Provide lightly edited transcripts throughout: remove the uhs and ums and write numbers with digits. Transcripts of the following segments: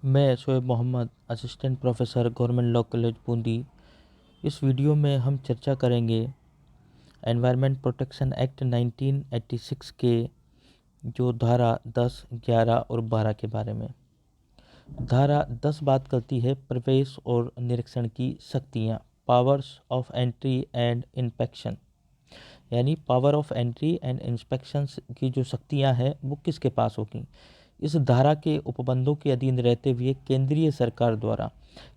मैं Shoaib Mohammad, assistant professor government law college Bundi. इस video में हम चर्चा करेंगे एनवायरनमेंट प्रोटेक्शन एक्ट 1986 के जो धारा 10, 11 और 12 के बारे में। धारा 10 बात करती है प्रवेश और निरीक्षण की शक्तियाँ, powers of entry and inspection. यानी power of entry and inspection की जो शक्तियाँ हैं वो किसके पास होगी। इस धारा के उपबंधों के अधीन रहते हुए केंद्रीय सरकार द्वारा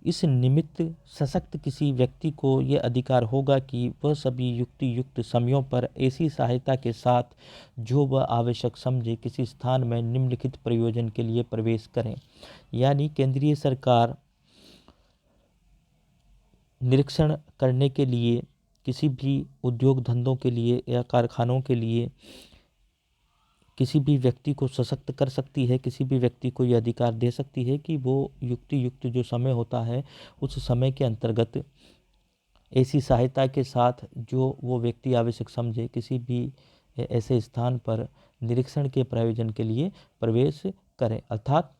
इस निमित्त सशक्त किसी व्यक्ति को यह अधिकार होगा कि वह सभी युक्त समयों पर ऐसी सहायता के साथ जो वह आवश्यक समझे किसी स्थान में निम्नलिखित प्रयोजन के लिए प्रवेश करें। यानी केंद्रीय सरकार निरीक्षण करने के लिए, किसी भी उद्योग धंधों के लिए या कारखानों के लिए किसी भी व्यक्ति को सशक्त कर सकती है, किसी भी व्यक्ति को यह अधिकार दे सकती है कि वो युक्त जो समय होता है उस समय के अंतर्गत ऐसी सहायता के साथ जो वो व्यक्ति आवश्यक समझे किसी भी ऐसे स्थान पर निरीक्षण के प्रयोजन के लिए प्रवेश करें। अर्थात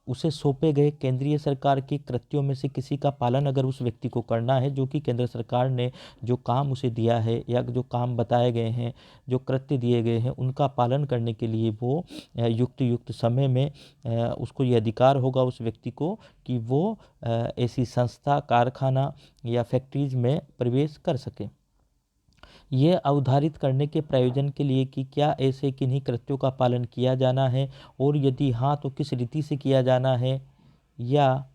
उसे सौंपे गए केंद्रीय सरकार के कृत्यों में से किसी का पालन अगर उस व्यक्ति को करना है, जो कि केंद्र सरकार ने जो काम उसे दिया है या जो काम बताए गए हैं, जो कृत्य दिए गए हैं, उनका पालन करने के लिए वो युक्त समय में उसको ये अधिकार होगा उस व्यक्ति को कि वो ऐसी संस्था, कारखाना या फैक्ट्रीज में प्रवेश कर सके। ये अवधारित करने के प्रयोजन के लिए कि क्या ऐसे किन्हीं कृत्यों का पालन किया जाना है और यदि हाँ तो किस रीति से किया जाना है, या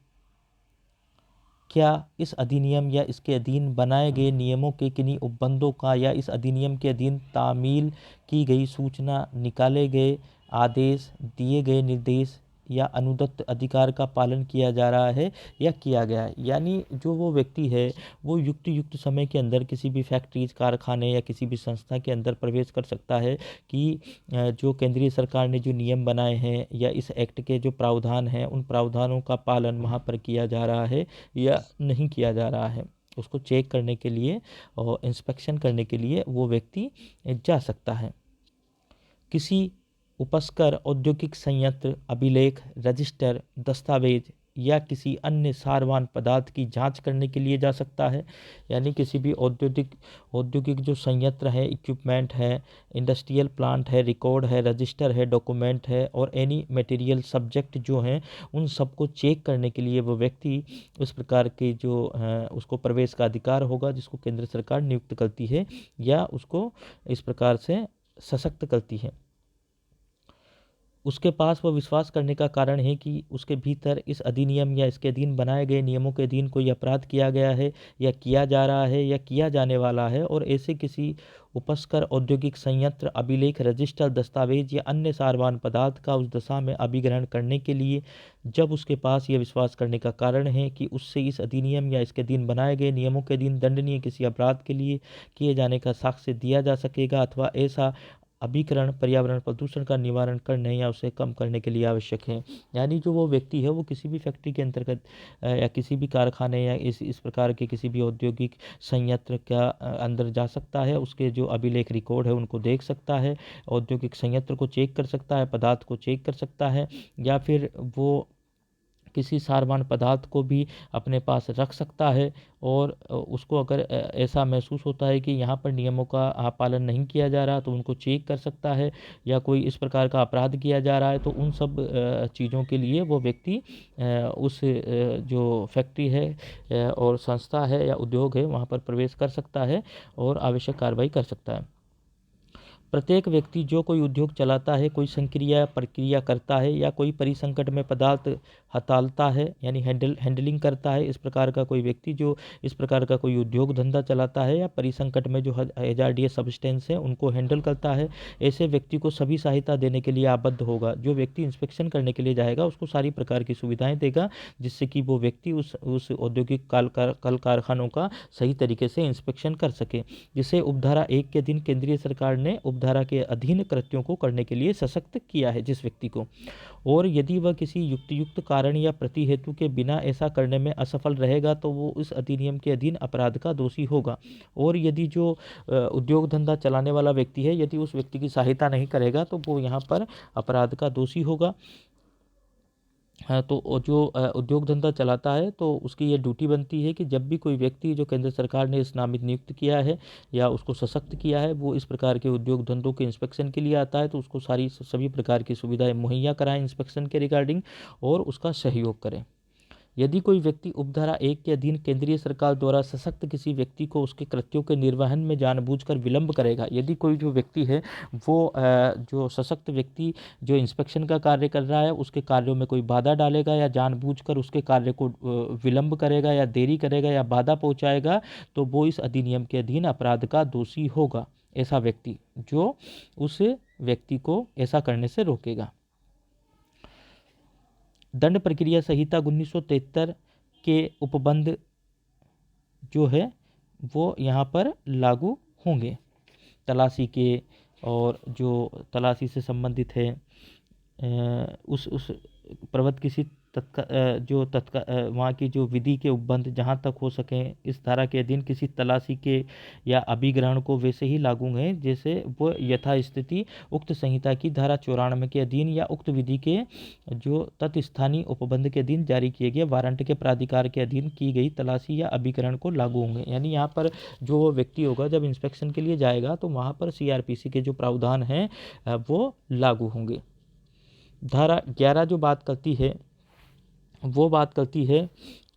क्या इस अधिनियम या इसके अधीन बनाए गए नियमों के किन्हीं उपबंधों का या इस अधिनियम के अधीन तामील की गई सूचना, निकाले गए आदेश, दिए गए निर्देश या अनुदत्त अधिकार का पालन किया जा रहा है या किया गया है। यानी जो वो व्यक्ति है वो युक्त समय के अंदर किसी भी फैक्ट्रीज, कारखाने या किसी भी संस्था के अंदर प्रवेश कर सकता है कि जो केंद्रीय सरकार ने जो नियम बनाए हैं या इस एक्ट के जो प्रावधान हैं उन प्रावधानों का पालन वहाँ पर किया जा रहा है या नहीं किया जा रहा है। उसको चेक करने के लिए और इंस्पेक्शन करने के लिए वो व्यक्ति जा सकता है। किसी उपस्कर, औद्योगिक संयंत्र, अभिलेख, रजिस्टर, दस्तावेज या किसी अन्य सारवान पदार्थ की जांच करने के लिए जा सकता है। यानी किसी भी औद्योगिक जो संयंत्र है, इक्विपमेंट है, इंडस्ट्रियल प्लांट है, रिकॉर्ड है, रजिस्टर है, डॉक्यूमेंट है और एनी मटेरियल सब्जेक्ट जो हैं उन सबको चेक करने के लिए वो व्यक्ति इस प्रकार के जो उसको प्रवेश का अधिकार होगा, जिसको केंद्र सरकार नियुक्त करती है या उसको इस प्रकार से सशक्त करती है। उसके पास वह विश्वास करने का कारण है कि उसके भीतर इस अधिनियम या इसके अधीन बनाए गए नियमों के अधीन कोई अपराध किया गया है या किया जा रहा है या किया जाने वाला है, और ऐसे किसी उपस्कर, औद्योगिक संयंत्र, अभिलेख, रजिस्टर, दस्तावेज या अन्य सारवान पदार्थ का उस दशा में अभिग्रहण करने के लिए जब उसके पास यह विश्वास करने का कारण है कि उससे इस अधिनियम या इसके अधीन बनाए गए नियमों के अधीन दंडनीय किसी अपराध के लिए किए जाने का साक्ष्य दिया जा सकेगा, अथवा ऐसा अभिकरण पर्यावरण प्रदूषण का निवारण करने या उसे कम करने के लिए आवश्यक है। यानी जो वो व्यक्ति है वो किसी भी फैक्ट्री के अंतर्गत या किसी भी कारखाने या इस प्रकार के किसी भी औद्योगिक संयंत्र का अंदर जा सकता है, उसके जो अभिलेख, रिकॉर्ड है उनको देख सकता है, औद्योगिक संयंत्र को चेक कर सकता है, पदार्थ को चेक कर सकता है, या फिर वो किसी सारवान पदार्थ को भी अपने पास रख सकता है। और उसको अगर ऐसा महसूस होता है कि यहाँ पर नियमों का पालन नहीं किया जा रहा तो उनको चेक कर सकता है, या कोई इस प्रकार का अपराध किया जा रहा है तो उन सब चीज़ों के लिए वो व्यक्ति उस जो फैक्ट्री है और संस्था है या उद्योग है वहाँ पर प्रवेश कर सकता है और आवश्यक कार्रवाई कर सकता है। प्रत्येक व्यक्ति जो कोई उद्योग चलाता है, कोई संक्रिया प्रक्रिया करता है या कोई परिसंकट में पदार्थ हटालता है यानी हैंडलिंग करता है, इस प्रकार का कोई व्यक्ति जो इस प्रकार का कोई उद्योग धंधा चलाता है या परिसंकट में जो हैजार्डियस सब्सटेंस है उनको हैंडल करता है, ऐसे व्यक्ति को सभी सहायता देने के लिए आबद्ध होगा। जो व्यक्ति इंस्पेक्शन करने के लिए जाएगा उसको सारी प्रकार की सुविधाएं देगा जिससे कि वो व्यक्ति उस औद्योगिक कल कारखानों का सही तरीके से इंस्पेक्शन कर सके, जिसे उपधारा 1 के दिन केंद्रीय सरकार ने उपधारा के अधीन कृत्यों को करने के लिए सशक्त किया है जिस व्यक्ति को। और यदि वह किसी युक्त कारण या प्रति हेतु के बिना ऐसा करने में असफल रहेगा तो वो इस अधिनियम के अधीन अपराध का दोषी होगा। और यदि जो उद्योग धंधा चलाने वाला व्यक्ति है यदि उस व्यक्ति की सहायता नहीं करेगा तो वो यहाँ पर अपराध का दोषी होगा। हाँ, तो जो उद्योग धंधा चलाता है तो उसकी ये ड्यूटी बनती है कि जब भी कोई व्यक्ति जो केंद्र सरकार ने इस नामित नियुक्त किया है या उसको सशक्त किया है, वो इस प्रकार के उद्योग धंधों के इंस्पेक्शन के लिए आता है, तो उसको सारी सभी प्रकार की सुविधाएं मुहैया कराएं इंस्पेक्शन के रिगार्डिंग, और उसका सहयोग करें। यदि कोई व्यक्ति उपधारा 1 के अधीन केंद्रीय सरकार द्वारा सशक्त किसी व्यक्ति को उसके कृत्यों के निर्वहन में जानबूझकर विलंब करेगा, यदि कोई जो व्यक्ति है वो जो सशक्त व्यक्ति जो इंस्पेक्शन का कार्य कर रहा है उसके कार्यों में कोई बाधा डालेगा या जानबूझकर उसके कार्य को विलंब करेगा या देरी करेगा या बाधा पहुंचाएगा, तो वो इस अधिनियम के अधीन अपराध का दोषी होगा। ऐसा व्यक्ति जो उस व्यक्ति को ऐसा करने से रोकेगा। दंड प्रक्रिया संहिता 1973 के उपबंध जो है वो यहाँ पर लागू होंगे। तलाशी के और जो तलाशी से संबंधित है उस प्रवत किसी वहाँ की जो विधि के उपबंध जहाँ तक हो सकें इस धारा के अधीन किसी तलाशी के या अभिग्रहण को वैसे ही लागू हैं जैसे वो यथास्थिति उक्त संहिता की धारा 94 के अधीन या उक्त विधि के जो तत्स्थानीय उपबंध के अधीन जारी किए गए वारंट के प्राधिकार के अधीन की गई तलाशी या अभिग्रहण को लागू होंगे। यानी यहाँ पर जो व्यक्ति होगा जब इंस्पेक्शन के लिए जाएगा तो वहाँ पर CRPC के जो प्रावधान हैं वो लागू होंगे। धारा 11 जो बात करती है वो बात करती है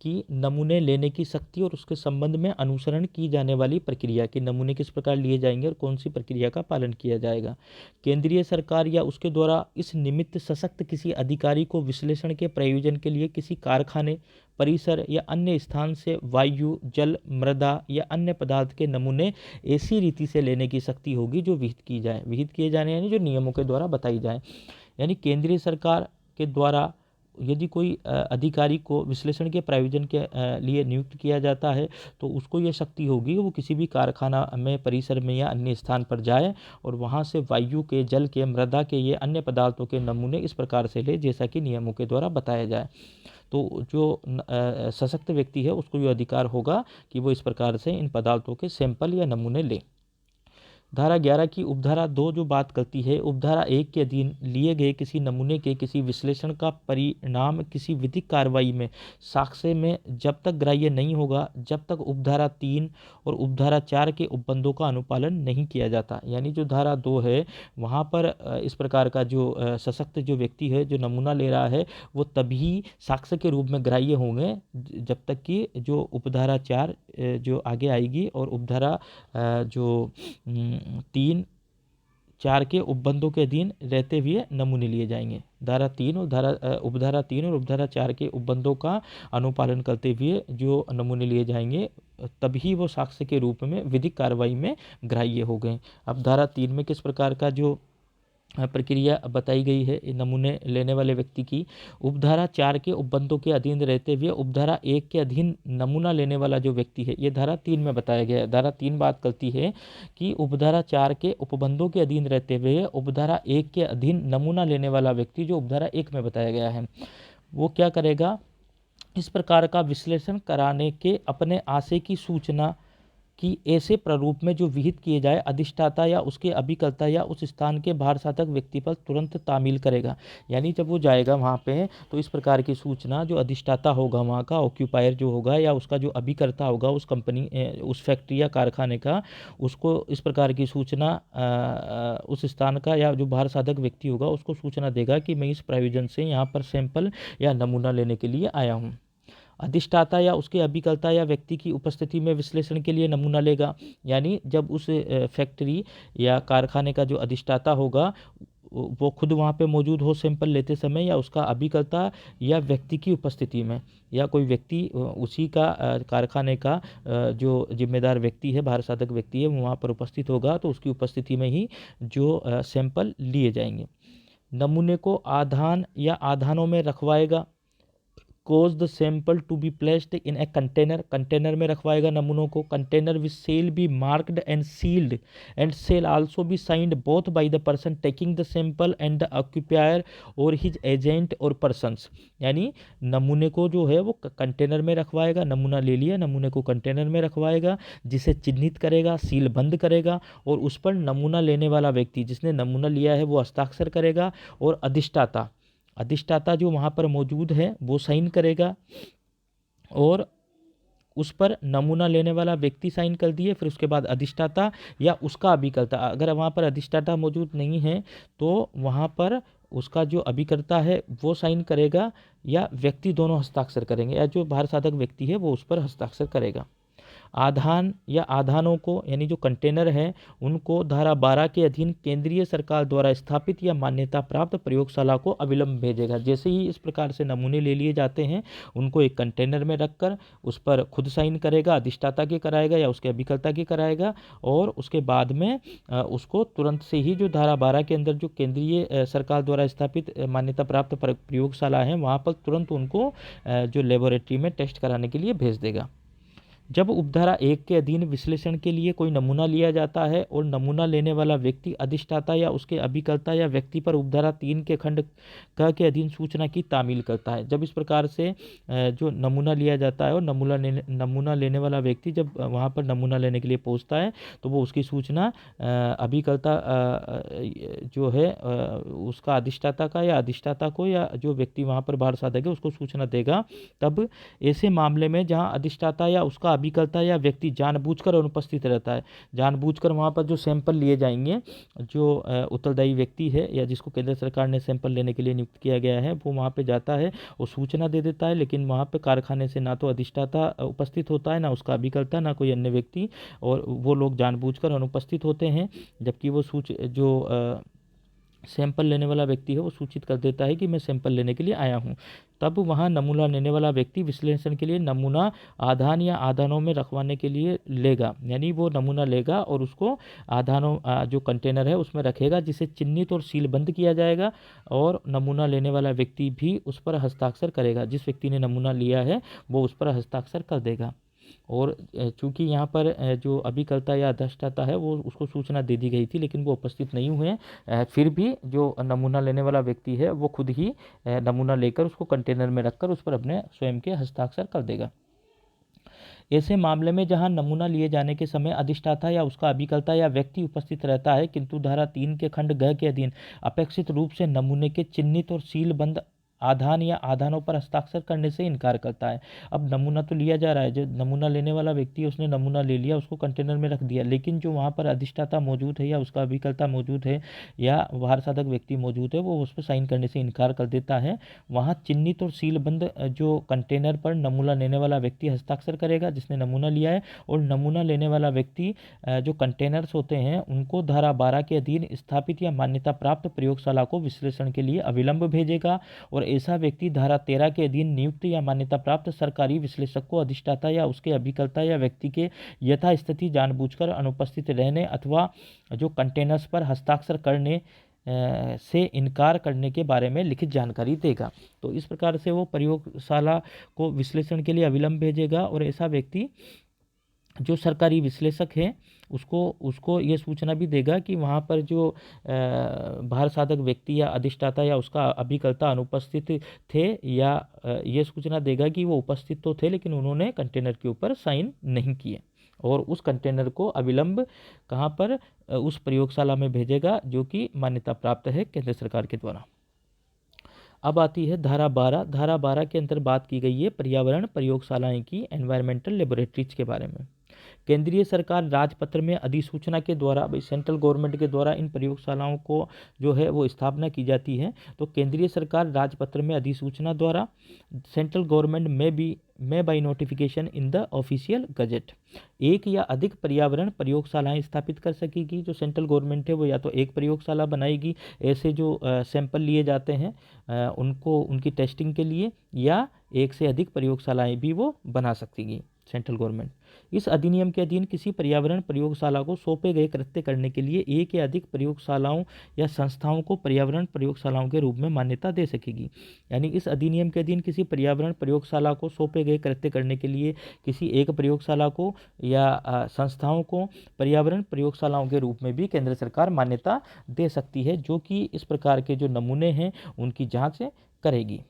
कि नमूने लेने की सख्ती और उसके संबंध में अनुसरण की जाने वाली प्रक्रिया के नमूने किस प्रकार लिए जाएंगे और कौन सी प्रक्रिया का पालन किया जाएगा। केंद्रीय सरकार या उसके द्वारा इस निमित्त सशक्त किसी अधिकारी को विश्लेषण के प्रयोजन के लिए किसी कारखाने, परिसर या अन्य स्थान से वायु, जल, मृदा या अन्य पदार्थ के नमूने ऐसी रीति से लेने की सख्ती होगी जो विहित की जाए। विहित किए जाने यानी जो नियमों के द्वारा बताई जाए। यानी केंद्रीय सरकार के द्वारा यदि कोई अधिकारी को विश्लेषण के प्रयोजन के लिए नियुक्त किया जाता है तो उसको ये शक्ति होगी वो किसी भी कारखाना में, परिसर में या अन्य स्थान पर जाए और वहाँ से वायु के, जल के, मृदा के ये अन्य पदार्थों के नमूने इस प्रकार से ले जैसा कि नियमों के द्वारा बताया जाए। तो जो सशक्त व्यक्ति है उसको ये अधिकार होगा कि वो इस प्रकार से इन पदार्थों के सैंपल या नमूने ले। धारा 11 की उपधारा 2 जो बात करती है उपधारा 1 के अधीन लिए गए किसी नमूने के किसी विश्लेषण का परिणाम किसी विधिक कार्रवाई में साक्ष्य में जब तक ग्राह्य नहीं होगा जब तक उपधारा 3 और उपधारा 4 के उपबंधों का अनुपालन नहीं किया जाता। यानी जो धारा 2 है वहाँ पर इस प्रकार का जो सशक्त जो व्यक्ति है जो नमूना ले रहा है वो तभी साक्ष्य के रूप में ग्राह्य होंगे जब तक कि जो उपधारा 4 जो आगे आएगी और उपधारा जो 3, 4 के उपबंधों के अधीन रहते हुए नमूने लिए जाएंगे। धारा 3 और उपधारा 3 और उपधारा 4 के उपबंधों का अनुपालन करते हुए जो नमूने लिए जाएंगे तभी वो साक्ष्य के रूप में विधिक कार्रवाई में ग्राह्य हो गए। अब धारा 3 में किस प्रकार का जो प्रक्रिया बताई गई है नमूने लेने वाले व्यक्ति की। उपधारा 4 के उपबंधों के अधीन रहते हुए उपधारा 1 के अधीन नमूना लेने वाला जो व्यक्ति है ये धारा 3 में बताया गया है। धारा 3 बात करती है कि उपधारा 4 के उपबंधों के अधीन रहते हुए उपधारा 1 के अधीन नमूना लेने वाला व्यक्ति जो उपधारा 1 में बताया गया है वो क्या करेगा, इस प्रकार का विश्लेषण कराने के अपने आशय की सूचना कि ऐसे प्रारूप में जो विहित किए जाए अधिष्ठाता या उसके अभिकर्ता या उस स्थान के भारसाधक व्यक्ति पर तुरंत तामील करेगा। यानी जब वो जाएगा वहाँ पे तो इस प्रकार की सूचना जो अधिष्ठाता होगा वहाँ का ऑक्यूपायर जो होगा या उसका जो अभिकर्ता होगा उस कंपनी उस फैक्ट्री या कारखाने का उसको इस प्रकार की सूचना उस स्थान का या जो भारसाधक व्यक्ति होगा उसको सूचना देगा कि मैं इस प्रयोजन से यहाँ पर सैंपल या नमूना लेने के लिए आया हूँ। अधिष्ठाता या उसके अभिकर्ता या व्यक्ति की उपस्थिति में विश्लेषण के लिए नमूना लेगा। यानी जब उस फैक्ट्री या कारखाने का जो अधिष्ठाता होगा वो खुद वहाँ पे मौजूद हो सैंपल लेते समय या उसका अभिकर्ता या व्यक्ति की उपस्थिति में या कोई व्यक्ति उसी का कारखाने का जो जिम्मेदार व्यक्ति है भारसाधक व्यक्ति है वो वहाँ पर उपस्थित होगा तो उसकी उपस्थिति में ही जो सैंपल लिए जाएंगे। नमूने को आधान या आधानों में रखवाएगा। cause the sample to be placed in a container, container में रखवाएगा नमूनों को। Container which shall be marked and sealed and shall also be signed both by the person taking the sample and the occupier or his agent or persons। यानी नमूने को जो है वो container में रखवाएगा, नमूना ले लिया नमूने को कंटेनर में रखवाएगा जिसे चिन्हित करेगा, सील बंद करेगा और उस पर नमूना लेने वाला व्यक्ति जिसने नमूना लिया है वो हस्ताक्षर करेगा और अधिष्ठाता जो वहाँ पर मौजूद है वो साइन करेगा और उस पर नमूना लेने वाला व्यक्ति साइन कर दिए। फिर उसके बाद अधिष्ठाता या उसका अभिकर्ता, अगर वहाँ पर अधिष्ठाता मौजूद नहीं है तो वहाँ पर उसका जो अभिकर्ता है वो साइन करेगा या व्यक्ति दोनों हस्ताक्षर करेंगे, या जो भार साधक व्यक्ति है वो उस पर हस्ताक्षर करेगा। आधान या आधानों को यानी जो कंटेनर है उनको धारा 12 के अधीन केंद्रीय सरकार द्वारा स्थापित या मान्यता प्राप्त प्रयोगशाला को अविलंब भेजेगा। जैसे ही इस प्रकार से नमूने ले लिए जाते हैं उनको एक कंटेनर में रखकर उस पर खुद साइन करेगा, अधिष्ठाता की कराएगा या उसके अभिकर्ता की कराएगा, और उसके बाद में उसको तुरंत से ही जो धारा 12 के अंदर जो केंद्रीय सरकार द्वारा स्थापित मान्यता प्राप्त प्रयोगशाला है वहाँ पर तुरंत उनको जो लेबोरेटरी में टेस्ट कराने के लिए भेज देगा। जब उपधारा 1 के अधीन विश्लेषण के लिए कोई नमूना लिया जाता है और नमूना लेने वाला व्यक्ति अधिष्ठाता या उसके अभिकर्ता या व्यक्ति पर उपधारा 3 के खंड क के अधीन सूचना की तामील करता है। जब इस प्रकार से जो नमूना लिया जाता है और नमूना लेने वाला व्यक्ति जब वहाँ पर नमूना लेने के लिए पहुँचता है तो वो उसकी सूचना अभिकर्ता जो है उसका अधिष्ठाता का या अधिष्ठाता को या जो व्यक्ति वहाँ पर भार साधक है उसको सूचना देगा। तब ऐसे मामले में जहाँ अधिष्ठाता या उसका अभिकर्ता या व्यक्ति जानबूझकर अनुपस्थित रहता है, जानबूझकर वहाँ पर जो सैंपल लिए जाएंगे, जो उत्तरदायी व्यक्ति है या जिसको केंद्र सरकार ने सैंपल लेने के लिए नियुक्त किया गया है वो वहाँ पे जाता है और सूचना दे देता है, लेकिन वहाँ पे कारखाने से ना तो अधिष्ठाता उपस्थित होता है, ना उसका अभिकर्ता, ना कोई अन्य व्यक्ति, और वो लोग जानबूझकर अनुपस्थित होते हैं। जबकि वो सैंपल लेने वाला व्यक्ति है वो सूचित कर देता है कि मैं सैंपल लेने के लिए आया हूँ। तब वहाँ नमूना लेने वाला व्यक्ति विश्लेषण के लिए नमूना आधान या आधानों में रखवाने के लिए लेगा, यानी वो नमूना लेगा और उसको आधानों जो कंटेनर है उसमें रखेगा, जिसे चिन्हित और सीलबंद किया जाएगा, और नमूना लेने वाला व्यक्ति भी उस पर हस्ताक्षर करेगा। जिस व्यक्ति ने नमूना लिया है वो उस पर हस्ताक्षर कर देगा। और चूंकि यहाँ पर जो अभिकर्ता या अधिष्ठाता है वो उसको सूचना दे दी गई थी लेकिन वो उपस्थित नहीं हुए, फिर भी जो नमूना लेने वाला व्यक्ति है वो खुद ही नमूना लेकर उसको कंटेनर में रखकर उस पर अपने स्वयं के हस्ताक्षर कर देगा। ऐसे मामले में जहां नमूना लिए जाने के समय अधिष्ठाता या उसका अभिकर्ता या व्यक्ति उपस्थित रहता है किंतु धारा 3 के खंड ग के अधीन अपेक्षित रूप से नमूने के चिन्हित और सीलबंद आधान या आधानों पर हस्ताक्षर करने से इनकार करता है। अब नमूना तो लिया जा रहा है, जो नमूना लेने वाला व्यक्ति है उसने नमूना ले लिया, उसको कंटेनर में रख दिया, लेकिन जो वहाँ पर अधिष्ठाता मौजूद है या उसका अभिकर्ता मौजूद है या भार साधक व्यक्ति मौजूद है वो उस पर साइन करने से इनकार कर देता है। वहाँ चिन्हित और सीलबंद जो कंटेनर पर नमूना लेने वाला व्यक्ति हस्ताक्षर करेगा जिसने नमूना लिया है, और नमूना लेने वाला व्यक्ति जो कंटेनर्स होते हैं उनको धारा 12 के अधीन स्थापित या मान्यता प्राप्त प्रयोगशाला को विश्लेषण के लिए अविलंब भेजेगा। और ऐसा व्यक्ति धारा 13 के अधीन नियुक्त या मान्यता प्राप्त सरकारी विश्लेषक को अधिष्ठाता या उसके अभिकर्ता या व्यक्ति के यथास्थिति जानबूझकर अनुपस्थित रहने अथवा जो कंटेनर्स पर हस्ताक्षर करने से इनकार करने के बारे में लिखित जानकारी देगा। तो इस प्रकार से वो प्रयोगशाला को विश्लेषण के लिए अविलंब भेजेगा, और ऐसा व्यक्ति जो सरकारी विश्लेषक है उसको ये सूचना भी देगा कि वहाँ पर जो भार साधक व्यक्ति या अधिष्ठाता या उसका अभिकर्ता अनुपस्थित थे, या ये सूचना देगा कि वो उपस्थित तो थे लेकिन उन्होंने कंटेनर के ऊपर साइन नहीं किए, और उस कंटेनर को अविलंब कहाँ पर उस प्रयोगशाला में भेजेगा जो कि मान्यता प्राप्त है केंद्र सरकार के द्वारा। अब आती है धारा 12। धारा 12 के अंदर बात की गई है पर्यावरण प्रयोगशालाएं की, एनवायरमेंटल लेबोरेटरीज के बारे में। केंद्रीय सरकार राजपत्र में अधिसूचना के द्वारा, भाई सेंट्रल गवर्नमेंट के द्वारा इन प्रयोगशालाओं को जो है वो स्थापना की जाती है। तो केंद्रीय सरकार राजपत्र में अधिसूचना द्वारा, सेंट्रल गवर्नमेंट में by notification in the official gazette एक या अधिक पर्यावरण प्रयोगशालाएं स्थापित कर सकेगी। जो सेंट्रल गवर्नमेंट है वो या तो एक प्रयोगशाला बनाएगी, ऐसे जो सैंपल लिए जाते हैं उनको उनकी टेस्टिंग के लिए, या एक से अधिक प्रयोगशालाएं भी वो बना सकेगी सेंट्रल गवर्नमेंट। इस अधिनियम के अधीन किसी पर्यावरण प्रयोगशाला को सौंपे गए कृत्य करने के लिए एक या अधिक प्रयोगशालाओं या संस्थाओं को पर्यावरण प्रयोगशालाओं के रूप में मान्यता दे सकेगी। यानी इस अधिनियम के अधीन किसी पर्यावरण प्रयोगशाला को सौंपे गए कृत्य करने के लिए किसी एक प्रयोगशाला को या संस्थाओं को पर्यावरण प्रयोगशालाओं के रूप में भी केंद्र सरकार मान्यता दे सकती है, जो कि इस प्रकार के जो नमूने हैं उनकी जाँच करेगी।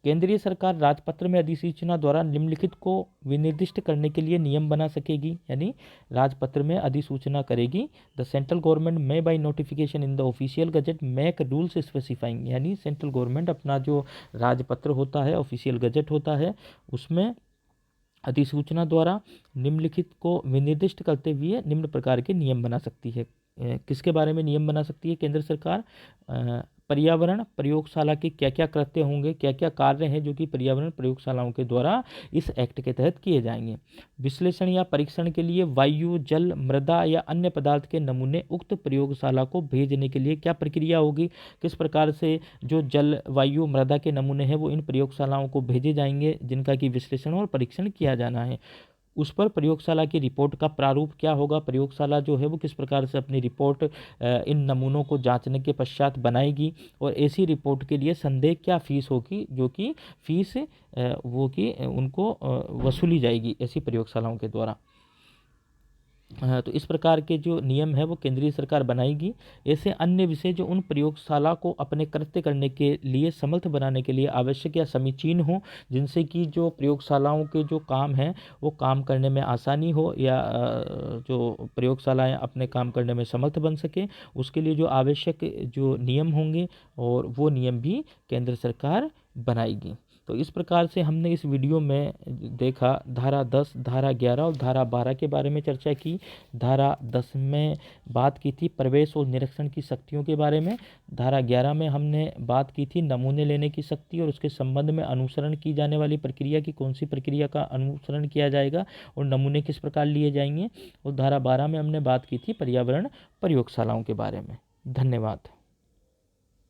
केंद्रीय सरकार राजपत्र में अधिसूचना द्वारा निम्नलिखित को विनिर्दिष्ट करने के लिए नियम बना सकेगी, यानी राजपत्र में अधिसूचना करेगी। The central government may by notification in the official gazette make rules specifying, यानी सेंट्रल गवर्नमेंट अपना जो राजपत्र होता है, ऑफिशियल गजट होता है, उसमें अधिसूचना द्वारा निम्नलिखित को विनिर्दिष्ट करते हुए निम्न प्रकार के नियम बना सकती है। किसके बारे में नियम बना सकती है केंद्र सरकार? पर्यावरण प्रयोगशाला के क्या क्या कृत्य होंगे, क्या क्या कार्य हैं जो कि पर्यावरण प्रयोगशालाओं के द्वारा इस एक्ट के तहत किए जाएंगे। विश्लेषण या परीक्षण के लिए वायु, जल, मृदा या अन्य पदार्थ के नमूने उक्त प्रयोगशाला को भेजने के लिए क्या प्रक्रिया होगी, किस प्रकार से जो जल, वायु, मृदा के नमूने हैं वो इन प्रयोगशालाओं को भेजे जाएंगे जिनका कि विश्लेषण और परीक्षण किया जाना है। उस पर प्रयोगशाला की रिपोर्ट का प्रारूप क्या होगा, प्रयोगशाला जो है वो किस प्रकार से अपनी रिपोर्ट इन नमूनों को जांचने के पश्चात बनाएगी, और ऐसी रिपोर्ट के लिए संदेह क्या फीस होगी, जो कि फीस वो कि उनको वसूली जाएगी ऐसी प्रयोगशालाओं के द्वारा। तो इस प्रकार के जो नियम है वो केंद्रीय सरकार बनाएगी। ऐसे अन्य विषय जो उन प्रयोगशाला को अपने कृत्य करने के लिए समर्थ बनाने के लिए आवश्यक या समीचीन हो, जिनसे कि जो प्रयोगशालाओं के जो काम हैं वो काम करने में आसानी हो, या जो प्रयोगशालाएं अपने काम करने में समर्थ बन सके, उसके लिए जो आवश्यक जो नियम होंगे और वो नियम भी केंद्र सरकार बनाएगी। तो इस प्रकार से हमने इस वीडियो में देखा धारा 10, धारा 11 और धारा 12 के बारे में चर्चा की। धारा 10 में बात की थी प्रवेश और निरीक्षण की शक्तियों के बारे में। धारा 11 में हमने बात की थी नमूने लेने की शक्ति और उसके संबंध में अनुसरण की जाने वाली प्रक्रिया की कौन सी प्रक्रिया का अनुसरण किया जाएगा और नमूने किस प्रकार लिए जाएंगे। और धारा 12 में हमने बात की थी पर्यावरण प्रयोगशालाओं के बारे में। धन्यवाद।